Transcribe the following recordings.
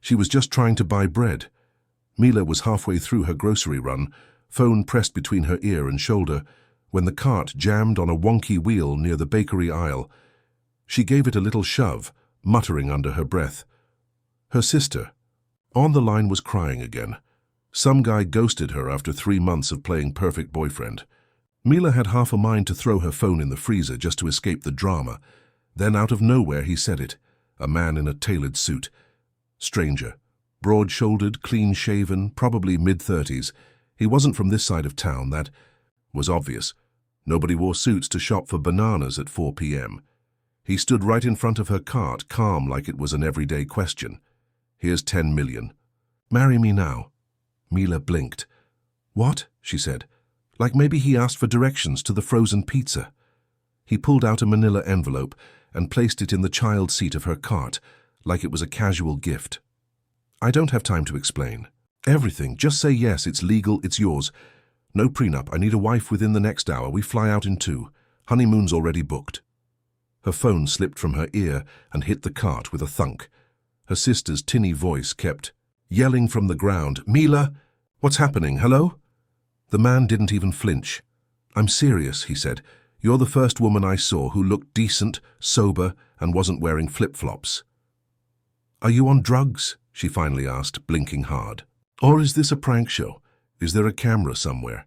She was just trying to buy bread. Mila was halfway through her grocery run, phone pressed between her ear and shoulder, when the cart jammed on a wonky wheel near the bakery aisle. She gave it a little shove, muttering under her breath. Her sister, on the line, was crying again. Some guy ghosted her after 3 months of playing perfect boyfriend. Mila had half a mind to throw her phone in the freezer just to escape the drama. Then out of nowhere he said it, a man in a tailored suit. Stranger, broad-shouldered, clean-shaven, probably mid-30s. He wasn't from this side of town, that was obvious. Nobody wore suits to shop for bananas at 4 p.m. He stood right in front of her cart, calm like it was an everyday question. "Here's 10 million. Marry me now." Mila blinked. "What?" she said. Like maybe he asked for directions to the frozen pizza. He pulled out a manila envelope and placed it in the child seat of her cart, like it was a casual gift. "I don't have time to explain. Everything. Just say yes, it's legal, it's yours. No prenup. I need a wife within the next hour. We fly out in 2. Honeymoon's already booked." Her phone slipped from her ear and hit the cart with a thunk. Her sister's tinny voice kept yelling from the ground, "Mila, what's happening? Hello?" The man didn't even flinch. "I'm serious," he said. "You're the first woman I saw who looked decent, sober, and wasn't wearing flip-flops." "Are you on drugs?" she finally asked, blinking hard. "Or is this a prank show? Is there a camera somewhere?"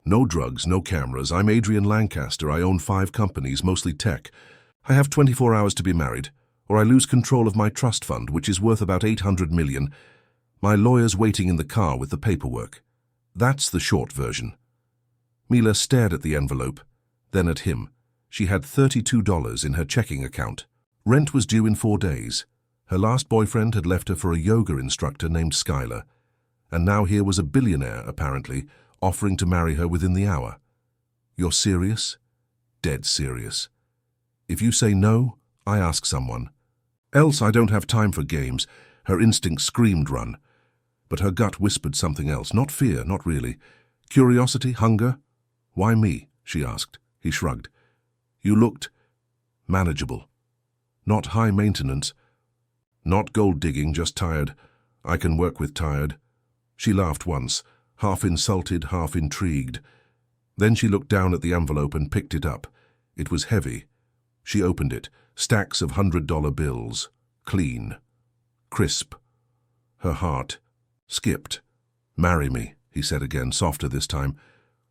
"No drugs, no cameras. I'm Adrian Lancaster. I own 5 companies, mostly tech. I have 24 hours to be married, or I lose control of my trust fund, which is worth about 800 million. My lawyer's waiting in the car with the paperwork." That's the short version. Mila stared at the envelope, then at him. She had $32 in her checking account. Rent was due in 4 days. Her last boyfriend had left her for a yoga instructor named Skylar. And now here was a billionaire, apparently, offering to marry her within the hour. "You're serious?" "Dead serious. If you say no, I ask someone. Else I don't have time for games." Her instinct screamed run. But her gut whispered something else. Not fear, not really. Curiosity, hunger. "Why me?" she asked. He shrugged. "You looked manageable. Not high maintenance. Not gold digging, just tired. I can work with tired." She laughed once, half insulted, half intrigued. Then she looked down at the envelope and picked it up. It was heavy. She opened it. Stacks of $100 bills. Clean. Crisp. Her heart skipped. "Marry me," he said again, softer this time.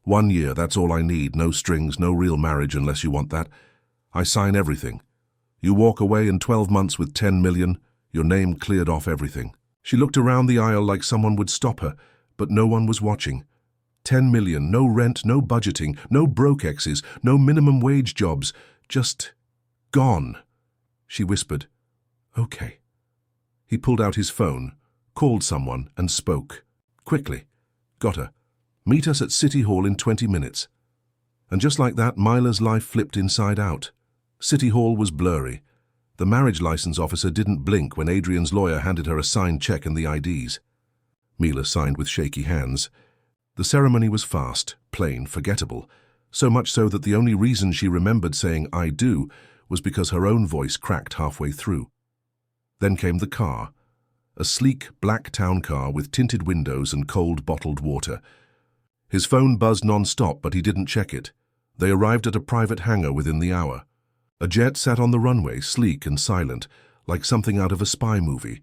1 year, that's all I need. No strings, no real marriage unless you want that. I sign everything. You walk away in 12 months with 10 million, your name cleared off everything. She looked around the aisle like someone would stop her, but no one was watching. 10 million, no rent, no budgeting, no broke exes, no minimum wage jobs, just gone. She whispered, "Okay." He pulled out his phone, called someone, and spoke. Quickly. Got her. "Meet us at City Hall in 20 minutes. And just like that, Mila's life flipped inside out. City Hall was blurry. The marriage license officer didn't blink when Adrian's lawyer handed her a signed check and the IDs. Mila signed with shaky hands. The ceremony was fast, plain, forgettable, so much so that the only reason she remembered saying "I do" was because her own voice cracked halfway through. Then came the car. A sleek, black town car with tinted windows and cold bottled water. His phone buzzed non-stop, but he didn't check it. They arrived at a private hangar within the hour. A jet sat on the runway, sleek and silent, like something out of a spy movie.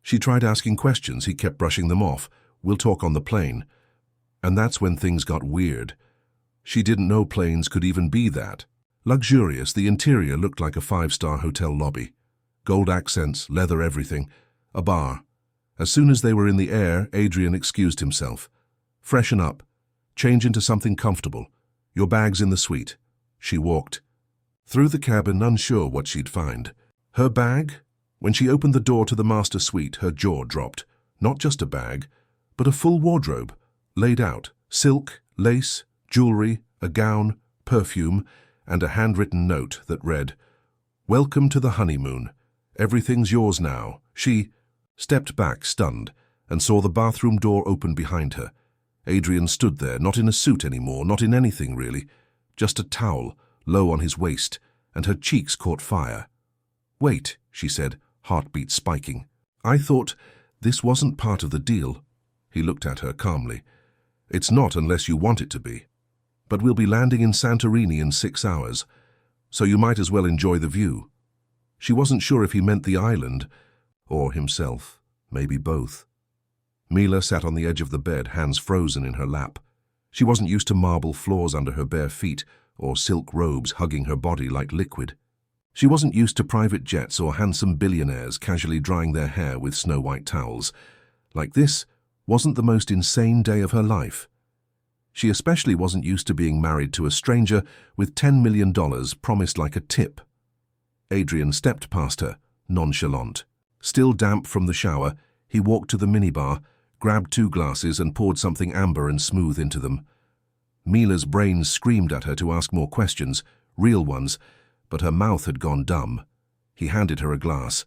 She tried asking questions, he kept brushing them off. "We'll talk on the plane." And that's when things got weird. She didn't know planes could even be that. Luxurious, the interior looked like a 5-star hotel lobby. Gold accents, leather everything. A bar. As soon as they were in the air, Adrian excused himself. "Freshen up. Change into something comfortable. Your bag's in the suite." She walked through the cabin, unsure what she'd find. Her bag? When she opened the door to the master suite, her jaw dropped. Not just a bag, but a full wardrobe, laid out. Silk, lace, jewelry, a gown, perfume, and a handwritten note that read, "Welcome to the honeymoon. Everything's yours now." She stepped back, stunned, and saw the bathroom door open behind her. Adrian stood there, not in a suit anymore, not in anything really, just a towel, low on his waist, and her cheeks caught fire. "Wait," she said, heartbeat spiking. I thought this wasn't part of the deal. He looked at her calmly. It's not unless you want it to be. But we'll be landing in Santorini in 6 hours, so you might as well enjoy the view. She wasn't sure if he meant the island, or himself, maybe both. Mila sat on the edge of the bed, hands frozen in her lap. She wasn't used to marble floors under her bare feet, or silk robes hugging her body like liquid. She wasn't used to private jets or handsome billionaires casually drying their hair with snow-white towels. Like this wasn't the most insane day of her life. She especially wasn't used to being married to a stranger with $10 million promised like a tip. Adrian stepped past her, nonchalant. Still damp from the shower, he walked to the minibar, grabbed 2 glasses and poured something amber and smooth into them. Mila's brain screamed at her to ask more questions, real ones, but her mouth had gone dumb. He handed her a glass.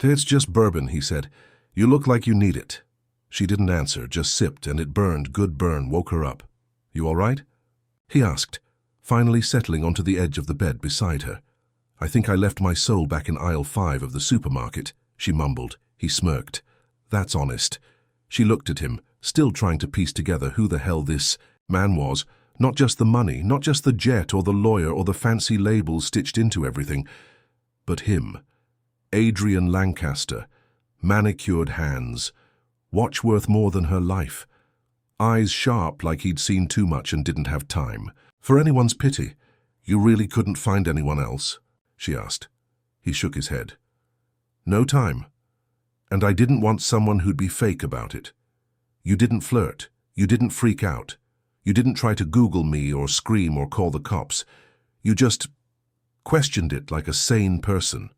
"It's just bourbon," he said. "You look like you need it." She didn't answer, just sipped, and it burned, good burn, woke her up. "You all right?" he asked, finally settling onto the edge of the bed beside her. "I think I left my soul back in aisle 5 of the supermarket," she mumbled. He smirked. "That's honest." She looked at him, still trying to piece together who the hell this man was. Not just the money, not just the jet or the lawyer or the fancy labels stitched into everything, but him. Adrian Lancaster. Manicured hands. Watch worth more than her life. Eyes sharp like he'd seen too much and didn't have time. "For anyone's pity, you really couldn't find anyone else?" she asked. He shook his head. "No time. And I didn't want someone who'd be fake about it. You didn't flirt. You didn't freak out. You didn't try to Google me or scream or call the cops. You just questioned it like a sane person."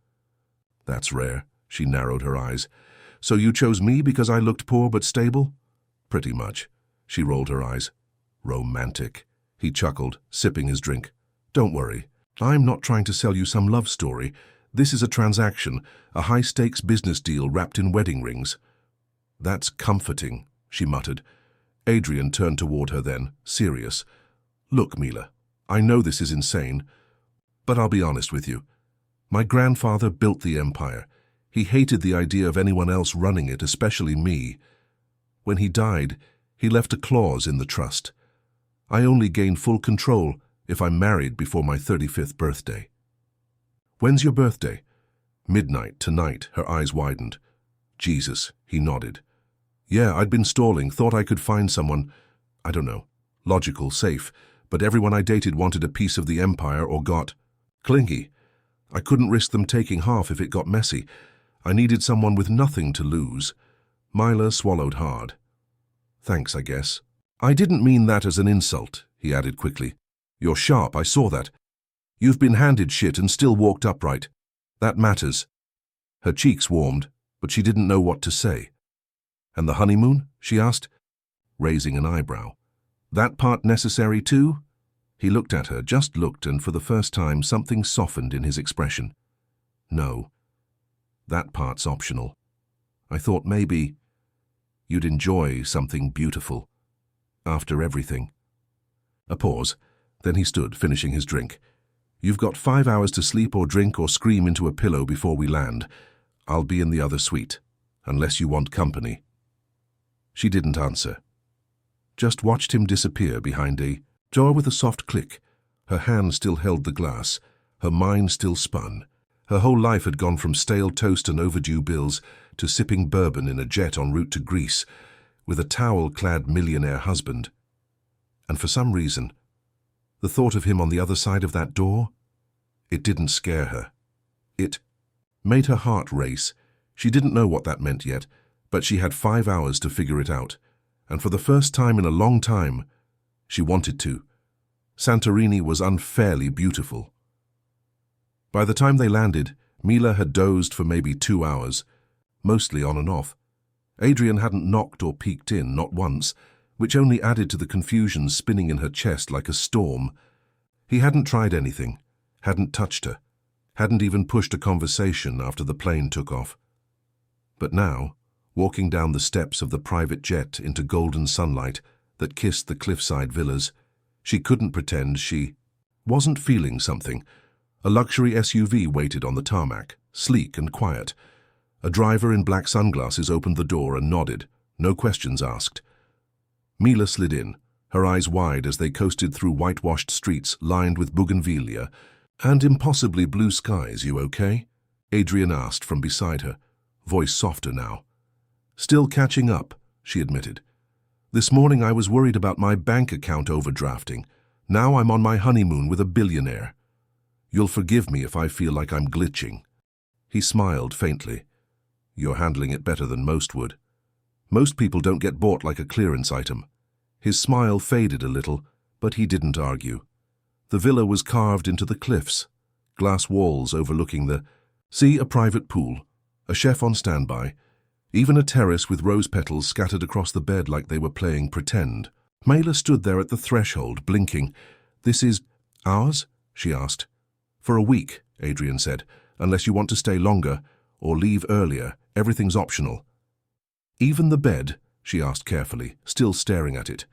"That's rare." She narrowed her eyes. "So you chose me because I looked poor but stable?" "Pretty much." She rolled her eyes. "Romantic." He chuckled, sipping his drink. "Don't worry. I'm not trying to sell you some love story. This is a transaction, a high-stakes business deal wrapped in wedding rings." "That's comforting," she muttered. Adrian turned toward her then, serious. "Look, Mila, I know this is insane, but I'll be honest with you. My grandfather built the empire. He hated the idea of anyone else running it, especially me. When he died, he left a clause in the trust. I only gain full control if I'm married before my 35th birthday." "When's your birthday?" "Midnight, tonight." Her eyes widened. "Jesus," he nodded. "Yeah, I'd been stalling, thought I could find someone, I don't know, logical, safe, but everyone I dated wanted a piece of the empire or got clingy. I couldn't risk them taking half if it got messy. I needed someone with nothing to lose." Mila swallowed hard. "Thanks, I guess." "I didn't mean that as an insult," he added quickly. "You're sharp, I saw that. You've been handed shit and still walked upright. That matters." Her cheeks warmed, but she didn't know what to say. "And the honeymoon?" she asked, raising an eyebrow. "That part necessary too?" He looked at her, just looked, and for the first time something softened in his expression. "No, that part's optional. I thought maybe you'd enjoy something beautiful after everything." A pause, then he stood, finishing his drink. "You've got 5 hours to sleep or drink or scream into a pillow before we land. I'll be in the other suite, unless you want company." She didn't answer. Just watched him disappear behind a door with a soft click. Her hand still held the glass. Her mind still spun. Her whole life had gone from stale toast and overdue bills to sipping bourbon in a jet en route to Greece with a towel-clad millionaire husband. And for some reason, the thought of him on the other side of that door, it didn't scare her. It made her heart race. She didn't know what that meant yet, but she had 5 hours to figure it out, and for the first time in a long time, she wanted to. Santorini was unfairly beautiful. By the time they landed, Mila had dozed for maybe 2 hours, mostly on and off. Adrian hadn't knocked or peeked in, not once, which only added to the confusion spinning in her chest like a storm. He hadn't tried anything, hadn't touched her, hadn't even pushed a conversation after the plane took off. But now, walking down the steps of the private jet into golden sunlight that kissed the cliffside villas, she couldn't pretend she wasn't feeling something. A luxury SUV waited on the tarmac, sleek and quiet. A driver in black sunglasses opened the door and nodded, no questions asked. Mila slid in, her eyes wide as they coasted through whitewashed streets lined with bougainvillea and impossibly blue skies. "You okay?" Adrian asked from beside her, voice softer now. "Still catching up," she admitted. "This morning I was worried about my bank account overdrafting. Now I'm on my honeymoon with a billionaire. You'll forgive me if I feel like I'm glitching." He smiled faintly. "You're handling it better than most would. Most people don't get bought like a clearance item." His smile faded a little, but he didn't argue. The villa was carved into the cliffs, glass walls overlooking the sea, a private pool, a chef on standby, even a terrace with rose petals scattered across the bed like they were playing pretend. Mila stood there at the threshold, blinking. "This is ours?" she asked. "For a week," Adrian said, "unless you want to stay longer or leave earlier. Everything's optional." "Even the bed?" she asked carefully, still staring at it.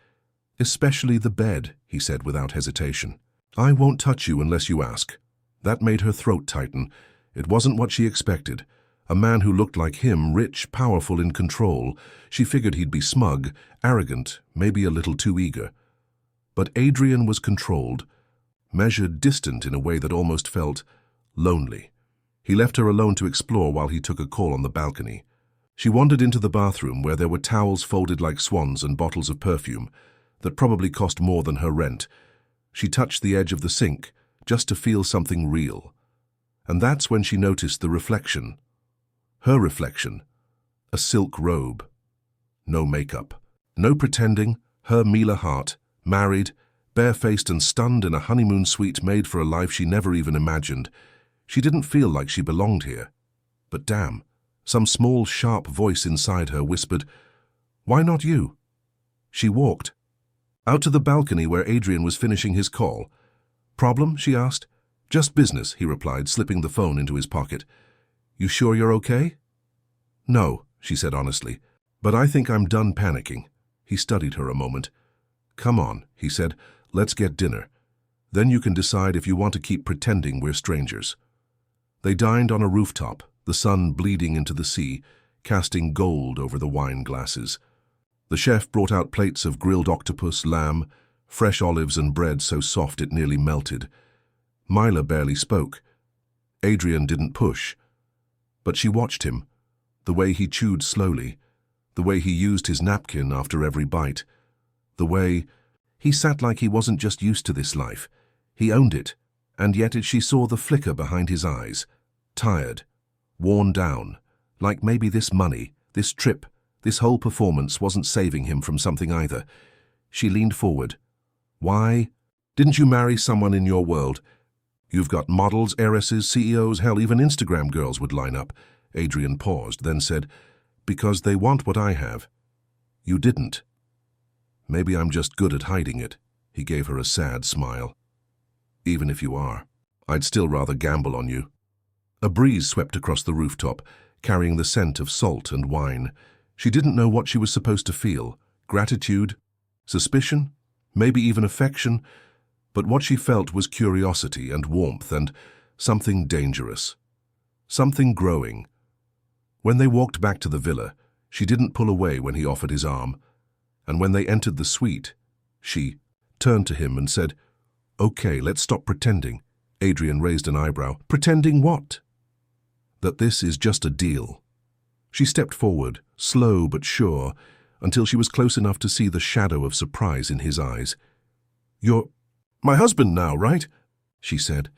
"Especially the bed," he said without hesitation. "I won't touch you unless you ask." That made her throat tighten. It wasn't what she expected. A man who looked like him, rich, powerful, in control. She figured he'd be smug, arrogant, maybe a little too eager. But Adrian was controlled, measured, distant in a way that almost felt lonely. He left her alone to explore while he took a call on the balcony. She wandered into the bathroom where there were towels folded like swans and bottles of perfume that probably cost more than her rent. She touched the edge of the sink just to feel something real. And that's when she noticed the reflection. Her reflection. A silk robe. No makeup. No pretending. Her Mila Hart, married, barefaced and stunned in a honeymoon suite made for a life she never even imagined. She didn't feel like she belonged here. But damn, some small, sharp voice inside her whispered, "Why not you?" She walked out to the balcony where Adrian was finishing his call. "Problem?" she asked. "Just business," he replied, slipping the phone into his pocket. "You sure you're okay?" "No," she said honestly, "but I think I'm done panicking." He studied her a moment. "Come on," he said, "let's get dinner. Then you can decide if you want to keep pretending we're strangers." They dined on a rooftop, the sun bleeding into the sea, casting gold over the wine glasses. The chef brought out plates of grilled octopus, lamb, fresh olives and bread so soft it nearly melted. Mila barely spoke. Adrian didn't push. But she watched him, the way he chewed slowly, the way he used his napkin after every bite, the way he sat like he wasn't just used to this life. He owned it, and yet she saw the flicker behind his eyes, tired, worn down, like maybe this money, this trip, this whole performance wasn't saving him from something either. She leaned forward. "Why? Didn't you marry someone in your world? You've got models, heiresses, CEOs, hell, even Instagram girls would line up." Adrian paused, then said, "Because they want what I have." "You didn't." "Maybe I'm just good at hiding it." He gave her a sad smile. "Even if you are, I'd still rather gamble on you." A breeze swept across the rooftop, carrying the scent of salt and wine. She didn't know what she was supposed to feel. Gratitude? Suspicion? Maybe even affection? But what she felt was curiosity and warmth and something dangerous. Something growing. When they walked back to the villa, she didn't pull away when he offered his arm. And when they entered the suite, she turned to him and said, "Okay, let's stop pretending." Adrian raised an eyebrow. "Pretending what?" "That this is just a deal." She stepped forward, slow but sure, until she was close enough to see the shadow of surprise in his eyes. "You're my husband now, right?" she said,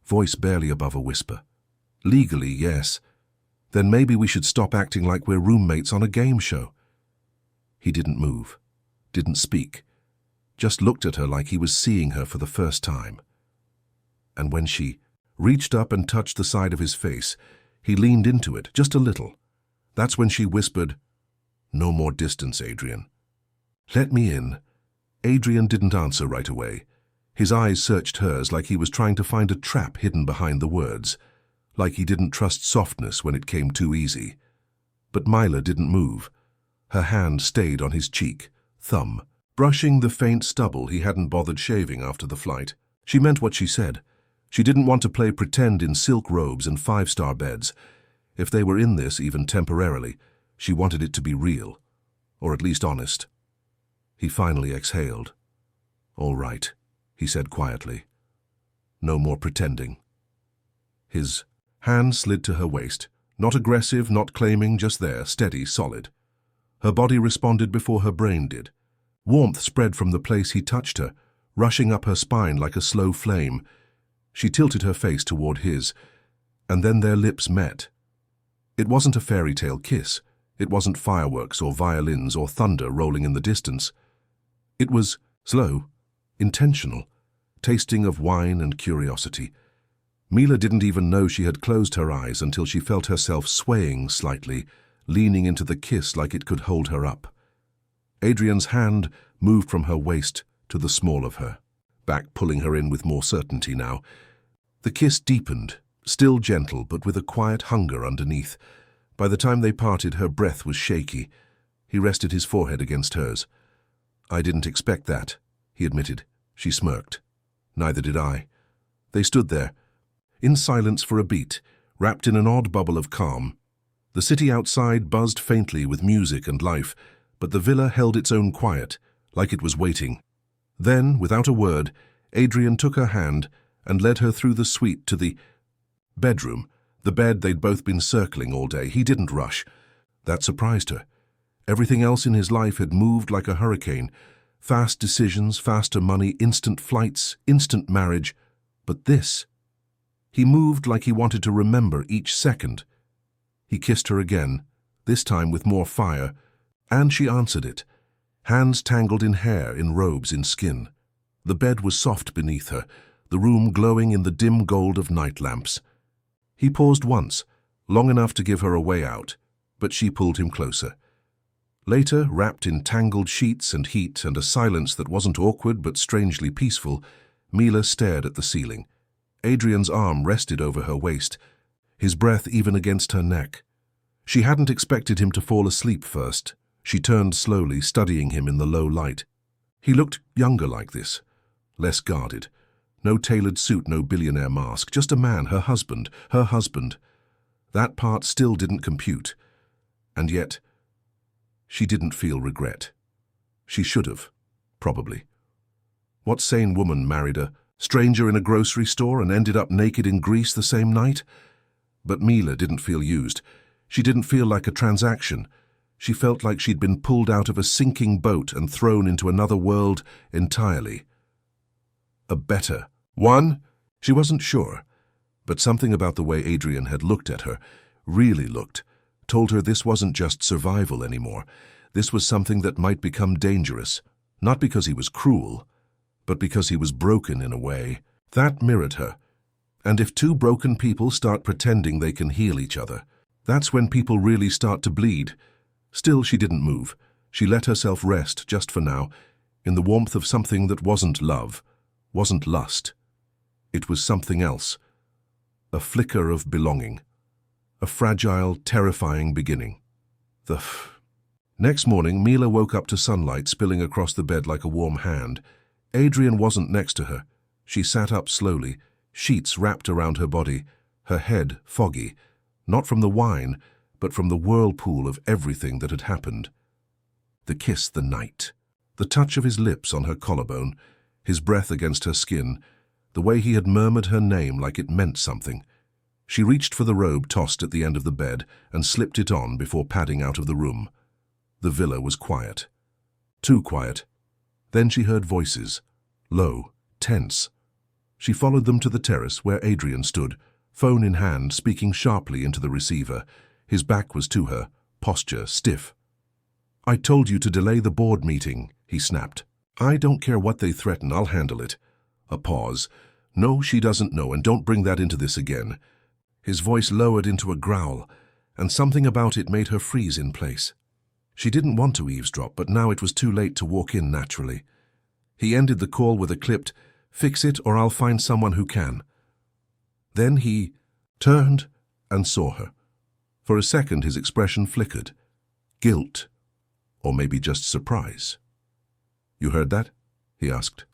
voice barely above a whisper. "Legally, yes. Then maybe we should stop acting like we're roommates on a game show." He didn't move, didn't speak, just looked at her like he was seeing her for the first time. And when she reached up and touched the side of his face, he leaned into it, just a little. That's when she whispered, "No more distance, Adrian." "Let me in." Adrian didn't answer right away. His eyes searched hers like he was trying to find a trap hidden behind the words, like he didn't trust softness when it came too easy. But Mila didn't move. Her hand stayed on his cheek, thumb, brushing the faint stubble he hadn't bothered shaving after the flight. She meant what she said. She didn't want to play pretend in silk robes and five-star beds. If they were in this, even temporarily, she wanted it to be real, or at least honest. He finally exhaled. "All right," he said quietly. "No more pretending." His hand slid to her waist, not aggressive, not claiming, just there, steady, solid. Her body responded before her brain did. Warmth spread from the place he touched her, rushing up her spine like a slow flame. She tilted her face toward his, and then their lips met. It wasn't a fairy tale kiss. It wasn't fireworks or violins or thunder rolling in the distance. It was slow, intentional, tasting of wine and curiosity. Mila didn't even know she had closed her eyes until she felt herself swaying slightly, leaning into the kiss like it could hold her up. Adrian's hand moved from her waist to the small of her, back pulling her in with more certainty now. The kiss deepened, still gentle but with a quiet hunger underneath. By the time they parted, her breath was shaky. He rested his forehead against hers. "I didn't expect that," he admitted. She smirked. "Neither did I." They stood there, in silence for a beat, wrapped in an odd bubble of calm. The city outside buzzed faintly with music and life, but the villa held its own quiet, like it was waiting. Then, without a word, Adrian took her hand and led her through the suite to the bedroom, the bed they'd both been circling all day. He didn't rush. That surprised her. Everything else in his life had moved like a hurricane. Fast decisions, faster money, instant flights, instant marriage. But this... He moved like he wanted to remember each second. He kissed her again, this time with more fire, and she answered it. Hands tangled in hair, in robes, in skin. The bed was soft beneath her, the room glowing in the dim gold of night lamps. He paused once, long enough to give her a way out, but she pulled him closer. Later, wrapped in tangled sheets and heat and a silence that wasn't awkward but strangely peaceful, Mila stared at the ceiling. Adrian's arm rested over her waist, his breath even against her neck. She hadn't expected him to fall asleep first. She turned slowly, studying him in the low light. He looked younger like this, less guarded. No tailored suit, no billionaire mask, just a man, her husband. That part still didn't compute. And yet, she didn't feel regret. She should have, probably. What sane woman married a stranger in a grocery store and ended up naked in Greece the same night? But Mila didn't feel used. She didn't feel like a transaction. She felt like she'd been pulled out of a sinking boat and thrown into another world entirely. A better one? She wasn't sure. But something about the way Adrian had looked at her, really looked, told her this wasn't just survival anymore. This was something that might become dangerous, not because he was cruel, but because he was broken in a way. That mirrored her. And if two broken people start pretending they can heal each other, that's when people really start to bleed. Still, she didn't move. She let herself rest, just for now, in the warmth of something that wasn't love, wasn't lust. It was something else. A flicker of belonging. A fragile, terrifying beginning. Next morning, Mila woke up to sunlight spilling across the bed like a warm hand. Adrian wasn't next to her. She sat up slowly, sheets wrapped around her body, her head foggy, not from the wine, but from the whirlpool of everything that had happened. The kiss, the night, the touch of his lips on her collarbone, his breath against her skin, the way he had murmured her name like it meant something. She reached for the robe tossed at the end of the bed and slipped it on before padding out of the room. The villa was quiet. Too quiet. Then she heard voices, low, tense. She followed them to the terrace where Adrian stood, phone in hand, speaking sharply into the receiver. His back was to her, posture stiff. "I told you to delay the board meeting," he snapped. "I don't care what they threaten, I'll handle it." A pause. "No, she doesn't know, and don't bring that into this again." His voice lowered into a growl, and something about it made her freeze in place. She didn't want to eavesdrop, but now it was too late to walk in naturally. He ended the call with a clipped, "Fix it or I'll find someone who can." Then he turned and saw her. For a second his expression flickered. Guilt, or maybe just surprise. "You heard that?" he asked.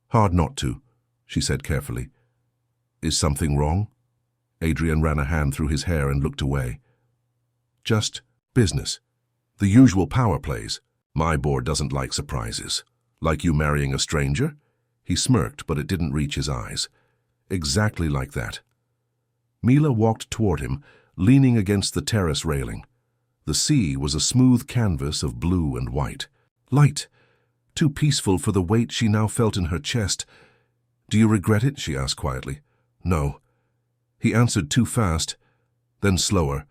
"Hard not to," she said carefully. "Is something wrong?" Adrian ran a hand through his hair and looked away. Just business. The usual power plays. My board doesn't like surprises. Like you marrying a stranger? He smirked, but it didn't reach his eyes. Exactly like that. Mila walked toward him, leaning against the terrace railing. The sea was a smooth canvas of blue and white. Light. Too peaceful for the weight she now felt in her chest. "Do you regret it?" she asked quietly. "No." He answered too fast, then slower.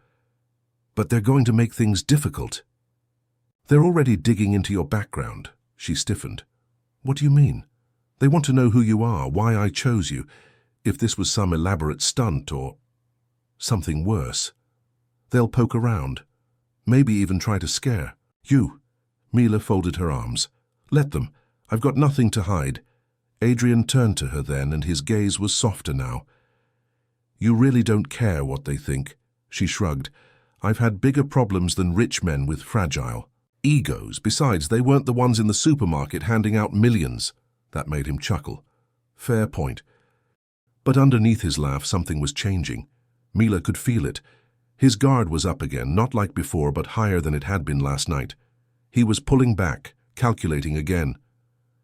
"But they're going to make things difficult." "They're already digging into your background." She stiffened. "What do you mean?" "They want to know who you are, why I chose you, if this was some elaborate stunt or something worse. They'll poke around, maybe even try to scare you." Mila folded her arms. "Let them. I've got nothing to hide." Adrian turned to her then, and his gaze was softer now. "You really don't care what they think." She shrugged. "I've had bigger problems than rich men with fragile egos. Besides, they weren't the ones in the supermarket handing out millions." That made him chuckle. Fair point. But underneath his laugh, something was changing. Mila could feel it. His guard was up again, not like before, but higher than it had been last night. He was pulling back, calculating again.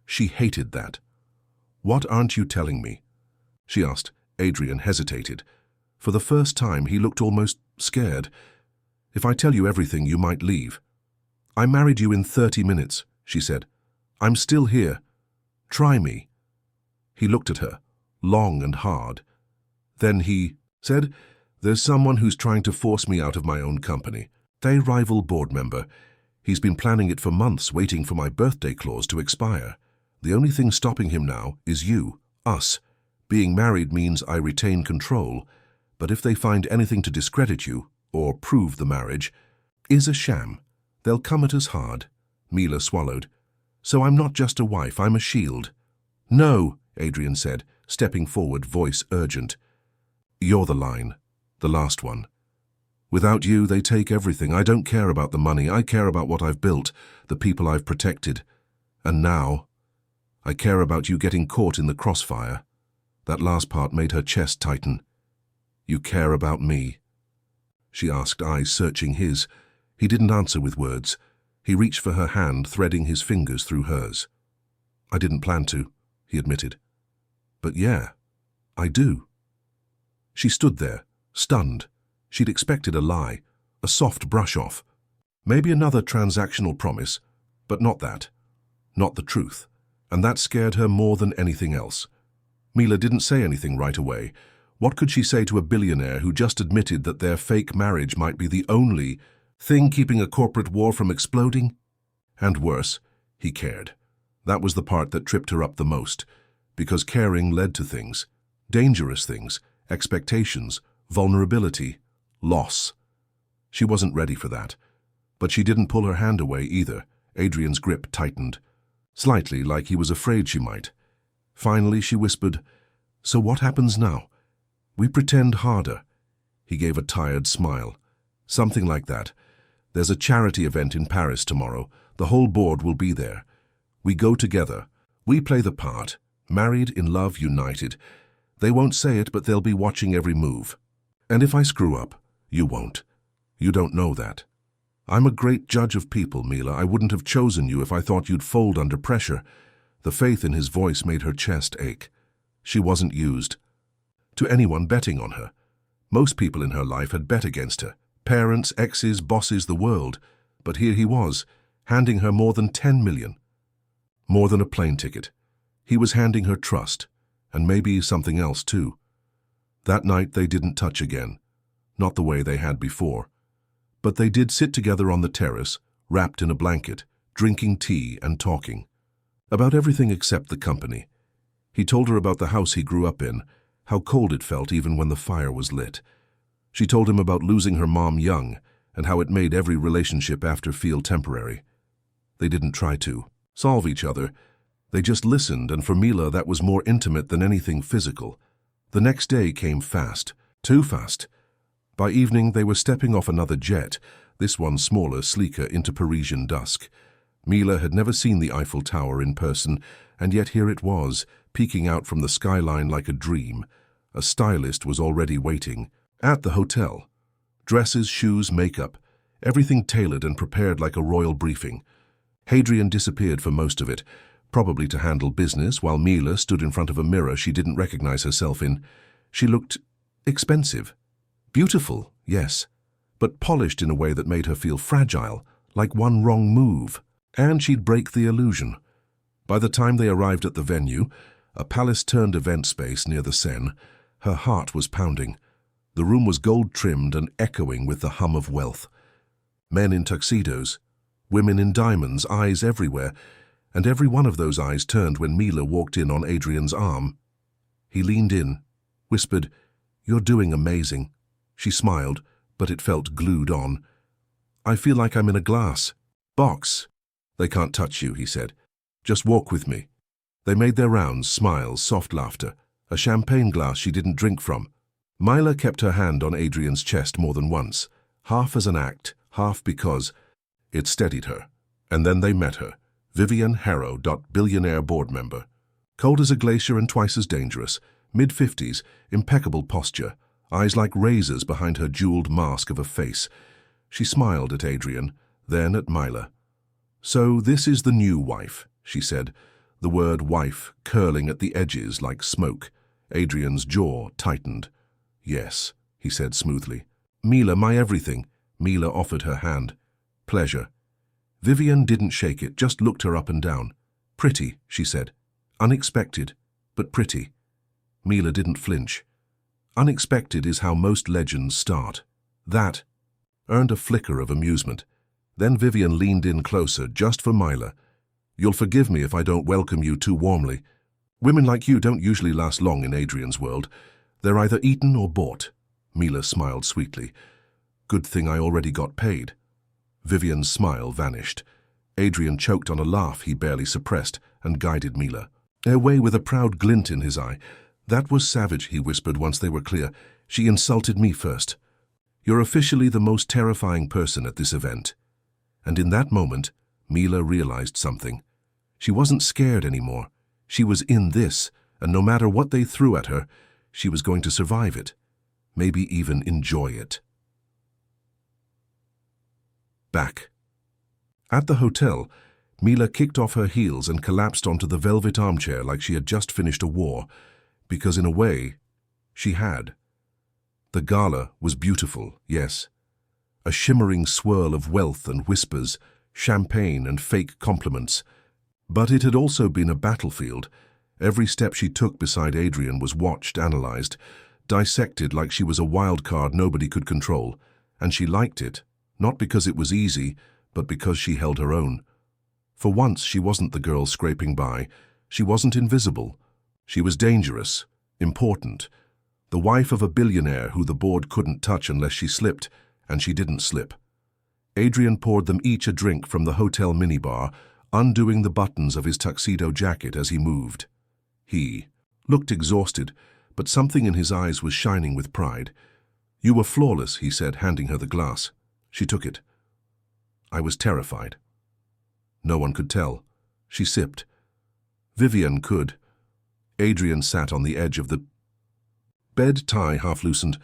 She hated that. "What aren't you telling me?" she asked. Adrian hesitated. For the first time, he looked almost scared. "If I tell you everything, you might leave." "I married you in 30 minutes, she said. "I'm still here. Try me." He looked at her, long and hard. Then he said, "There's someone who's trying to force me out of my own company. A rival board member. He's been planning it for months, waiting for my birthday clause to expire. The only thing stopping him now is you, us. Being married means I retain control, but if they find anything to discredit you, or prove the marriage is a sham, they'll come at us hard." Mila swallowed. "So I'm not just a wife, I'm a shield." "No," Adrian said, stepping forward, voice urgent. "You're the line, the last one. Without you, they take everything. I don't care about the money. I care about what I've built, the people I've protected. And now, I care about you getting caught in the crossfire." That last part made her chest tighten. "You care about me?" she asked, eyes searching his. He didn't answer with words. He reached for her hand, threading his fingers through hers. "I didn't plan to," he admitted. "But yeah, I do." She stood there, stunned. She'd expected a lie, a soft brush-off. Maybe another transactional promise, but not that. Not the truth. And that scared her more than anything else. Mila didn't say anything right away. What could she say to a billionaire who just admitted that their fake marriage might be the only thing keeping a corporate war from exploding? And worse, he cared. That was the part that tripped her up the most, because caring led to things, dangerous things, expectations, vulnerability, loss. She wasn't ready for that. But she didn't pull her hand away either. Adrian's grip tightened, slightly, like he was afraid she might. Finally, she whispered, "So what happens now? We pretend harder." He gave a tired smile. "Something like that. There's a charity event in Paris tomorrow. The whole board will be there. We go together. We play the part. Married, in love, united. They won't say it, but they'll be watching every move. And if I screw up, you won't. You don't know that. I'm a great judge of people, Mila. I wouldn't have chosen you if I thought you'd fold under pressure." The faith in his voice made her chest ache. She wasn't used to anyone betting on her. Most people in her life had bet against her. Parents, exes, bosses, the world. But here he was, handing her more than 10 million. More than a plane ticket. He was handing her trust, and maybe something else too. That night they didn't touch again. Not the way they had before. But they did sit together on the terrace, wrapped in a blanket, drinking tea and talking. About everything except the company. He told her about the house he grew up in, how cold it felt even when the fire was lit. She told him about losing her mom young, and how it made every relationship after feel temporary. They didn't try to solve each other. They just listened, and for Mila that was more intimate than anything physical. The next day came fast, too fast. By evening they were stepping off another jet, this one smaller, sleeker, into Parisian dusk. Mila had never seen the Eiffel Tower in person, and yet here it was, peeking out from the skyline like a dream. A stylist was already waiting, At the hotel. Dresses, shoes, makeup, everything tailored and prepared like a royal briefing. Hadrian disappeared for most of it, probably to handle business, while Mila stood in front of a mirror she didn't recognize herself in. She looked expensive. Beautiful, yes, but polished in a way that made her feel fragile, like one wrong move. And she'd break the illusion. By the time they arrived at the venue, a palace-turned event space near the Seine, her heart was pounding. The room was gold-trimmed and echoing with the hum of wealth. Men in tuxedos, women in diamonds, eyes everywhere, and every one of those eyes turned when Mila walked in on Adrian's arm. He leaned in, whispered, "You're doing amazing." She smiled, but it felt glued on. "I feel like I'm in a glass box." "They can't touch you," he said. "Just walk with me." They made their rounds, smiles, soft laughter, a champagne glass she didn't drink from. Mila kept her hand on Adrian's chest more than once, half as an act, half because it steadied her. And then they met her, Vivian Harrow, billionaire board member. Cold as a glacier and twice as dangerous, mid-50s, impeccable posture, eyes like razors behind her jeweled mask of a face. She smiled at Adrian, then at Mila. "So this is the new wife," she said, the word wife curling at the edges like smoke. Adrian's jaw tightened. "Yes," he said smoothly. "Mila, my everything." Mila offered her hand. "Pleasure." Vivian didn't shake it, just looked her up and down. "Pretty," she said. "Unexpected, but pretty." Mila didn't flinch. Unexpected is how most legends start. That earned a flicker of amusement. Then Vivian leaned in closer, just for Mila. "You'll forgive me if I don't welcome you too warmly. Women like you don't usually last long in Adrian's world. They're either eaten or bought." Mila smiled sweetly. "Good thing I already got paid." Vivian's smile vanished. Adrian choked on a laugh he barely suppressed and guided Mila, away with a proud glint in his eye. "That was savage," he whispered once they were clear. "She insulted me first. You're officially the most terrifying person at this event." And in that moment, Mila realized something. She wasn't scared anymore. She was in this, and no matter what they threw at her, she was going to survive it, maybe even enjoy it. Back. At the hotel, Mila kicked off her heels and collapsed onto the velvet armchair like she had just finished a war, because in a way, she had. The gala was beautiful, yes. A shimmering swirl of wealth and whispers, champagne and fake compliments. But it had also been a battlefield. Every step she took beside Adrian was watched, analyzed, dissected like she was a wild card nobody could control. And she liked it, not because it was easy, but because she held her own. For once, she wasn't the girl scraping by. She wasn't invisible. She was dangerous, important. The wife of a billionaire who the board couldn't touch unless she slipped, and she didn't slip. Adrian poured them each a drink from the hotel minibar, undoing the buttons of his tuxedo jacket as he moved. He looked exhausted, but something in his eyes was shining with pride. "You were flawless," he said, handing her the glass. She took it. "I was terrified." No one could tell. She sipped. Vivian could. Adrian sat on the edge of the bed, tie half loosened.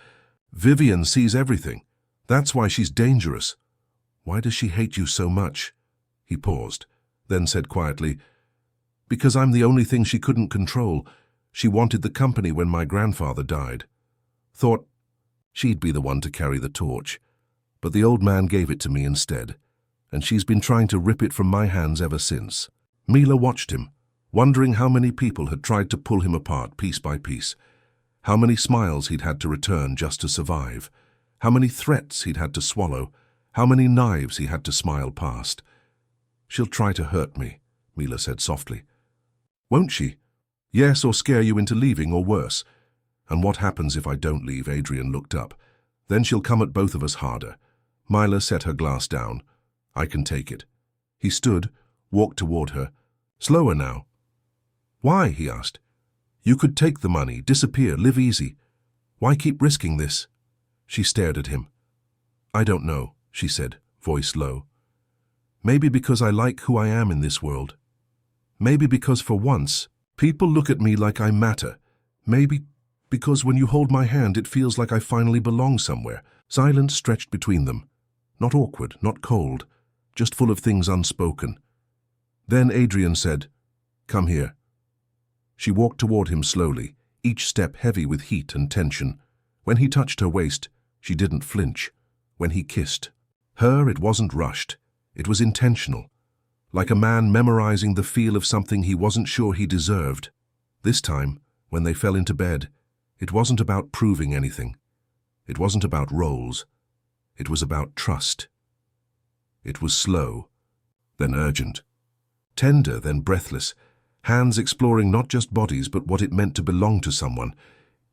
"Vivian sees everything. That's why she's dangerous." "Why does she hate you so much?" He paused, then said quietly, "Because I'm the only thing she couldn't control. She wanted the company when my grandfather died. Thought she'd be the one to carry the torch. But the old man gave it to me instead, and she's been trying to rip it from my hands ever since." Mila watched him, wondering how many people had tried to pull him apart piece by piece, how many smiles he'd had to return just to survive, how many threats he'd had to swallow, how many knives he had to smile past. "She'll try to hurt me," Mila said softly. "Won't she?" "Yes, or scare you into leaving, or worse." "And what happens if I don't leave?" Adrian looked up. "Then she'll come at both of us harder." Mila set her glass down. "I can take it." He stood, walked toward her. "Slower now." "Why?" he asked. "You could take the money, disappear, live easy. Why keep risking this?" She stared at him. "I don't know," she said, voice low. "Maybe because I like who I am in this world. Maybe because for once, people look at me like I matter. Maybe Because when you hold my hand, it feels like I finally belong somewhere. Silence stretched between them. Not awkward, not cold, just full of things unspoken. Then Adrian said, "Come here." She walked toward him slowly, each step heavy with heat and tension. When he touched her waist, she didn't flinch. When he kissed her, it wasn't rushed. It was intentional, like a man memorizing the feel of something he wasn't sure he deserved. This time, when they fell into bed, it wasn't about proving anything. It wasn't about roles. It was about trust. It was slow, then urgent. Tender, then breathless. Hands exploring not just bodies, but what it meant to belong to someone,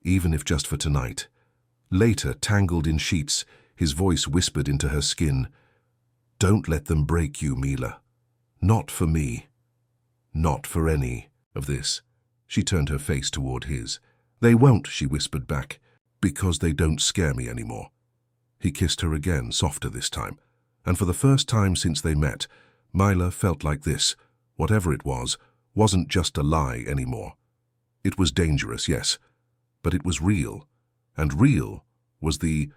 even if just for tonight. Later, tangled in sheets, his voice whispered into her skin, "Don't let them break you, Mila. Not for me. Not for any of this." She turned her face toward his. "They won't," she whispered back, "because they don't scare me anymore." He kissed her again, softer this time, and for the first time since they met, Mila felt like this, whatever it was, wasn't just a lie anymore. It was dangerous, yes, but it was real, and real was the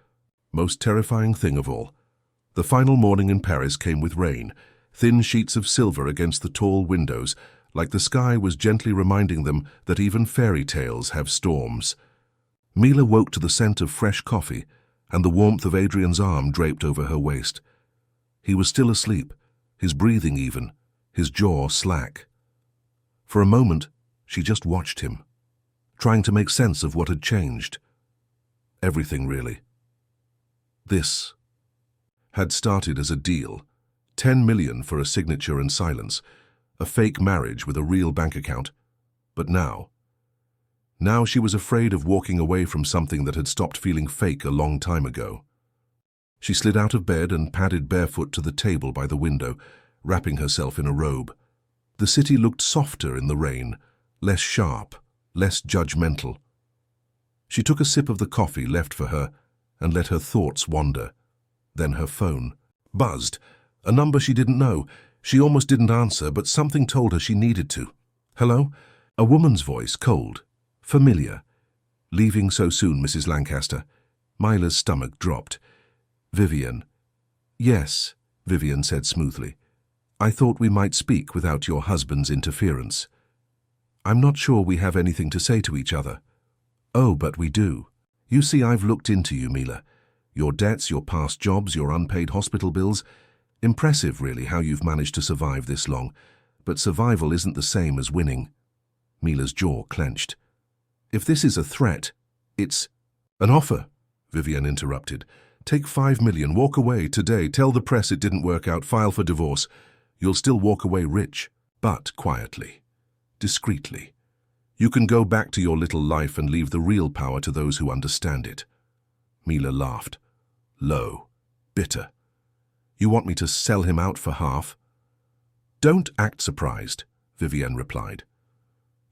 most terrifying thing of all. The final morning in Paris came with rain, thin sheets of silver against the tall windows, like the sky was gently reminding them that even fairy tales have storms. Mila woke to the scent of fresh coffee and the warmth of Adrian's arm draped over her waist. He was still asleep, his breathing even, his jaw slack. For a moment, she just watched him, trying to make sense of what had changed. Everything, really. This had started as a deal, 10 million for a signature and silence, a fake marriage with a real bank account. But now she was afraid of walking away from something that had stopped feeling fake a long time ago. She slid out of bed and padded barefoot to the table by the window, wrapping herself in a robe. The city looked softer in the rain, less sharp, less judgmental. She took a sip of the coffee left for her and let her thoughts wander. Then her phone buzzed, a number she didn't know. She almost didn't answer, but something told her she needed to. "Hello?" A woman's voice, cold, familiar. "Leaving so soon, Mrs. Lancaster?" Mila's stomach dropped. "Vivian." "Yes," Vivian said smoothly. "I thought we might speak without your husband's interference. I'm not sure we have anything to say to each other." "Oh, but we do. You see, I've looked into you, Mila. Your debts, your past jobs, your unpaid hospital bills. Impressive, really, how you've managed to survive this long. But survival isn't the same as winning." Mila's jaw clenched. "If this is a threat, it's an offer," Vivian interrupted. "Take 5 million, walk away today, tell the press it didn't work out, file for divorce. You'll still walk away rich, but quietly, discreetly. You can go back to your little life and leave the real power to those who understand it." Mila laughed, low, bitter. "You want me to sell him out for half?" "Don't act surprised," Vivienne replied.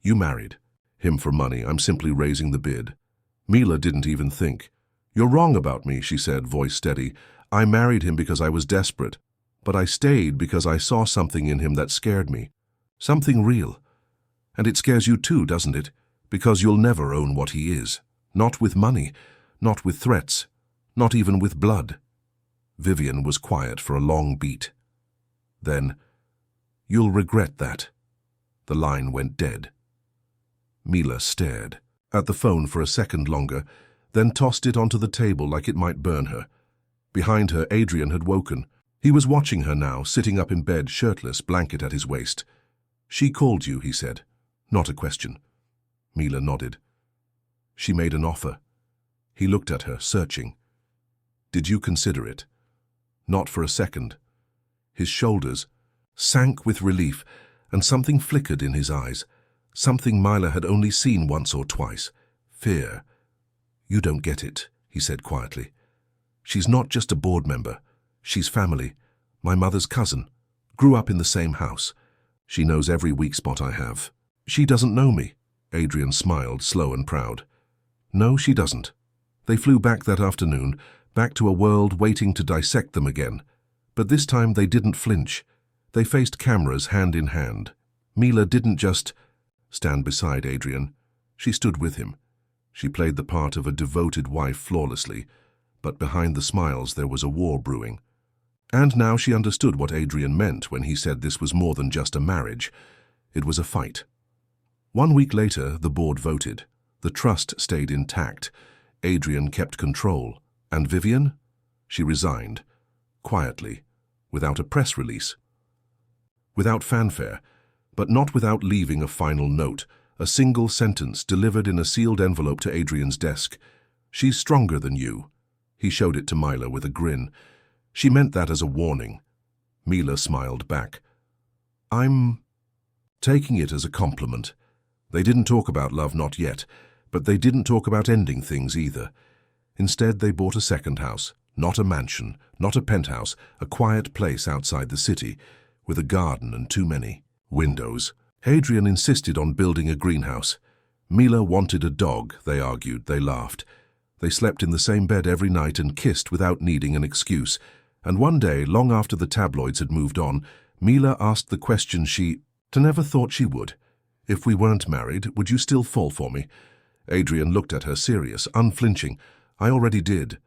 "You married him for money. I'm simply raising the bid." Mila didn't even think. "You're wrong about me," she said, voice steady. "I married him because I was desperate. But I stayed because I saw something in him that scared me. Something real. And it scares you too, doesn't it? Because you'll never own what he is. Not with money, not with threats, not even with blood." Vivian was quiet for a long beat. Then, "You'll regret that." The line went dead. Mila stared at the phone for a second longer, then tossed it onto the table like it might burn her. Behind her, Adrian had woken. He was watching her now, sitting up in bed, shirtless, blanket at his waist. "She called you," he said. Not a question. Mila nodded. "She made an offer." He looked at her, searching. "Did you consider it?" Not for a second. His shoulders sank with relief, and something flickered in his eyes, something Mila had only seen once or twice. Fear. "You don't get it," he said quietly. "She's not just a board member. She's family. My mother's cousin. Grew up in the same house. She knows every weak spot I have." "She doesn't know me." Adrian smiled, slow and proud. "No, she doesn't." They flew back that afternoon, back to a world waiting to dissect them again. But this time they didn't flinch. They faced cameras hand in hand. Mila didn't just stand beside Adrian. She stood with him. She played the part of a devoted wife flawlessly, but behind the smiles there was a war brewing. And now she understood what Adrian meant when he said this was more than just a marriage. It was a fight. 1 week later, the board voted. The trust stayed intact. Adrian kept control. And Vivian? She resigned. Quietly, without a press release. Without fanfare, but not without leaving a final note, a single sentence delivered in a sealed envelope to Adrian's desk. "She's stronger than you." He showed it to Mila with a grin. She meant that as a warning. Mila smiled back. "I'm taking it as a compliment." They didn't talk about love, not yet, but they didn't talk about ending things either. Instead, they bought a second house, not a mansion, not a penthouse, a quiet place outside the city, with a garden and too many windows. Adrian insisted on building a greenhouse. Mila wanted a dog, they argued, they laughed. They slept in the same bed every night and kissed without needing an excuse. And one day, long after the tabloids had moved on, Mila asked the question she never thought she would. "If we weren't married, would you still fall for me?" Adrian looked at her serious, unflinching. "I already did.